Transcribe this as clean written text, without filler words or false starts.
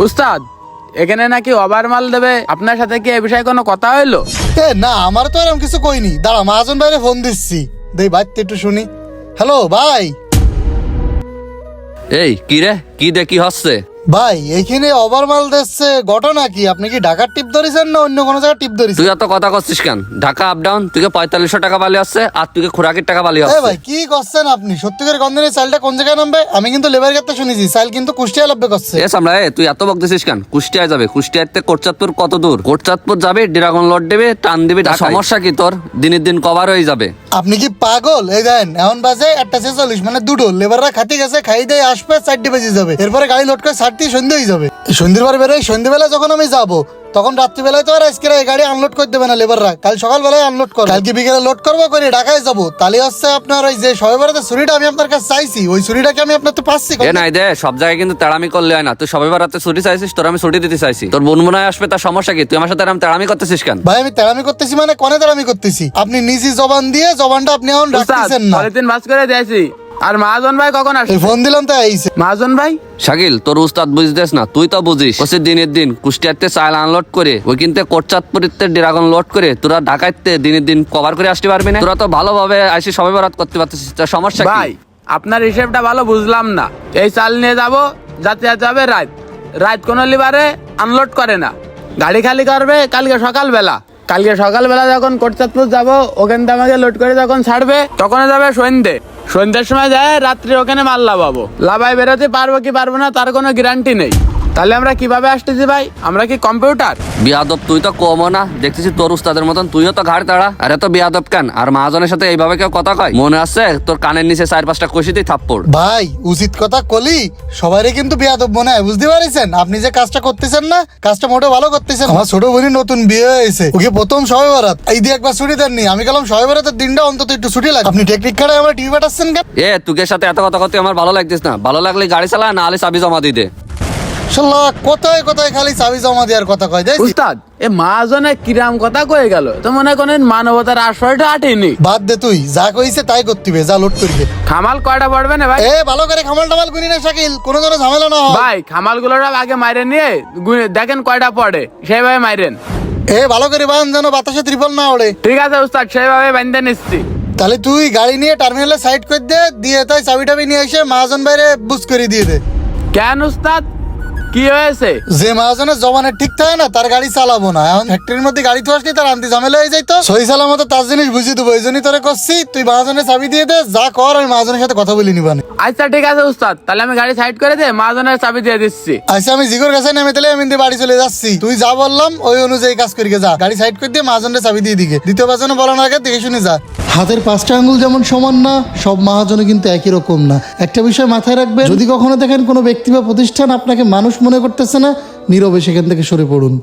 উস্তাদ এখানে নাকি ওভার মাল দেবে, আপনার সাথে কি এ বিষয়ে কোনো কথা হইলো? না, আমার তো এরকম কিছু কইনি। দাঁড়া, মহাজন ভাইরে ফোন দিচ্ছি, দেই বাইতে একটু শুনি। হ্যালো ভাই। এই কি রে, কি দেখি হচ্ছে? ভাই এইখানে ওভারমাল দিচ্ছে, ঘটনা কি? আপনি কি ঢাকার টিপ ধরেছেন না অন্য কোনো জায়গায় টিপ ধরেছেন? তুই এত কথা করছিস কেন? ঢাকা আপ ডাউন তুই 4500 টাকা বালি আসছে, আর তুই খোরাকির টাকা বালি এ আসছে। ভাই কি করছেন আপনি? সত্যিকার গন্ধনের চালটা কোন জায়গায় নামবে? আমি কিন্তু লেবার কাটতে শুনেছি চাল কিন্তু কুষ্টিয়া লাভবে করছে। এ সামলা, তুই এত বকতেছিস কেন? কুষ্টিয়ায় যাবে, কুষ্টিয়াতে কোটচাঁদপুর কত দূর? কোটচাঁদপুর যাবে, ড্রাগন লট দেবে, টান দেবে, সমস্যা কি তোর? দিনের দিন কভার হয়ে যাবে। আপনি কি পাগল? এই দেন এখন বাজে 1:46, মানে দুটো। লেবাররা খাতি গেছে, খাই দিয়ে আসবে 4টে বেজে যাবে। এরপরে গাড়ি লোড করে 7টি সন্ধ্যে হয়ে যাবে। সন্ধ্যের পর বেরোয়, সন্ধ্যেবেলা যখন আমি যাবো তখন রাত্রিবেলায় তো আর আজকে এই গাড়ি আনলোড করে দেবে না লেবাররা, কাল সকালবেলায় আনলোড করবে। কালকে বিকেলে লোড করবো করে ঢাকায় যাবো। তাহলে হচ্ছে আপনার ওই যে সবে বেড়াতে ছুরিটা আমি আপনার কাছে চাইছি, ওই ছুরিটাকে আমি আপনার তো পাচ্ছি। এ নাই দে, সব জায়গায় কিন্তু তেড়ামি করলে হয় না। তুই সবাই রাতে ছুটি চাইছিস, তোর আমি ছুটি দিতে চাইছি। তোর বুনবুনায় আসবে, তার সমস্যা কি? তুই আমার সাথে এরকম তেড়ামি করতেছিস কেন? ভাই আমি তেড়ামি করতেছি মানে কনে তেড়ামি করতেছি? আপনি নিজে জবান দিয়ে জবানটা আপনি এখন উস্তাদ রাখতেছেন না। পলিথিন ভাঁজ করে দিয়েছি। আর মহাজন ভাই কখন এই আসবে? ফোন দিলাম তো আইছে। মহাজন ভাই শাকিল, তোর উস্তাদ বুঝতেছ না, তুই তো বুঝিস। ওসে দিনের দিন কুষ্টিয়াতে চাল আনলোড করে, ওই কিনতে কোটচাঁদপুরিতে ড্রাগন লোড করে, তোরা ঢাকাইতে দিনের দিন কভার করে আসতে পারবি না? তোরা তো ভালোভাবে আসি সবাই বরাত করতে পারতেছিস, তার সমস্যা কি? ভাই আপনার হিসেবটা ভালো বুঝলাম না। এই চাল নিয়ে যাবো, যাতে যাবে রাত রাত কোনো লিবারে আনলোড করে না, গাড়ি খালি করবে কালকে সকালবেলা। কালকে সকালবেলা যখন কোটচাঁদপুর যাবো, ওখান থেকে আমাকে লোড করে যখন ছাড়বে তখন যাবে সন্ধ্যের সময় যায় রাত্রি ওখানে মাল লাভাবো। লাভাই বেরোতে পারবো কি পারবো না তার কোনো গ্যারান্টি নেই। তাহলে আমরা কিভাবে আসতেছি ভাই? আমরা কি কম্পিউটার? বিয়াদব তুই তো কমও না, দেখতেছি তোর উস্তাদের মতন তুইও তো ঘাড় তাড়া। আরে তো বিয়াদব কেন? আর মহাজনের সাথে এইভাবে কেউ কথা কয়? মনে আছে তোর কানের নিচে 4-5টা কষিতেই থাপ্পড়। ভাই উচিত কথা কলি, সবারই কিন্তু বেয়াদব মনে হয়, বুঝতে পারছেন? আপনি যে কাজটা করতেছেন না, কাজটা মোটেও ভালো করতেছেন। আমার ছোট বোনই নতুন বিয়ে হয়েছে, ওকে প্রথম সবে বরাত এই দিয়ে একবার ছুটি দেননি। আমি গেলাম সবে বরাতের দিনটা অন্তত একটু ছুটি লাগে। আপনি টেকনিক কার্ডে আমার টিভি পাঠাচ্ছেন কেন? তুকের সাথে এত কথা করতে আমার ভালো লাগতিস না। ভালো লাগলে গাড়ি চালা, না হলে চাবি জমা দিয়ে দে। শালা কোথায় কোথায় খালি চাবি জমা দেওয়ার কথা কয় দেয়। উস্তাদ এ মহাজনে কিরাম কথা কয়ে গেল, তো মনে করেন মানবতার আশ্রয়টা আটেনি। বাদ দে, তুই যা কইছে তাই করতে হবে, যা লোড করবে। খামাল কয়টা পড়বে না ভাই? ভালো করে খামাল টামাল গুনি না শাকিল, কোনো কোনো ঝামেলা না হয়। ভাই খামাল গুলোর আগে মাইরে নিয়ে দেখেন কয়টা পড়ে, সেইভাবে মাইরেন। ভালো করে বান, যেন বাতাসে ত্রিপল না ওড়ে। ঠিক আছে উস্তাদ, সেইভাবে বান্ধে নিচ্ছি। তাহলে তুই গাড়ি নিয়ে টার্মিনালে সাইড করে দে, দিয়ে তাই চাবি টাবি নিয়ে এসে মহাজন বাইরে বুঝ করে দিয়ে দে। কেন উস্তাদ, কি হয়েছে? যে মহাজনের জবানের ঠিক থাকে না তার গাড়ি চালাবো না। এখন ফ্যাক্টরির মধ্যে গাড়ি তো আসলে তার আনতে ঝামেলা হয়ে যাইতো। সহি সালামত তার জিনিস বুঝিয়ে দেবো, এই জন্যই তোরে করছি। তুই মহাজনের চাবি দিয়ে দে, যা কর আমি মহাজনের সাথে কথা বলি নিবানে। আচ্ছা ঠিক আছে উস্তাদ, তাহলে আমি গাড়ি সাইড করে দে, মহাজনের চাবি দিয়ে দিচ্ছি। আচ্ছা আমি জিগর কাছে নেমে তাহলে আমি বাড়ি চলে যাচ্ছি। তুই যা বললাম ওই অনুযায়ী কাজ করি, যা গাড়ি সাইড করে দিয়ে মহাজনের চাবি দিয়ে দিকে। দ্বিতীয়বার যেন বলার আগে দেখে শুনে যা। হাতের 5টা আঙ্গুল যেমন সমান না, সব মহাজনে কিন্তু একই রকম না। একটা বিষয় মাথায় রাখবেন, যদি কখনো দেখেন কোনো ব্যক্তি বা প্রতিষ্ঠান আপনাকে মানুষ মনে করতেছে না, নীরবে সেখান থেকে সরে পড়ুন।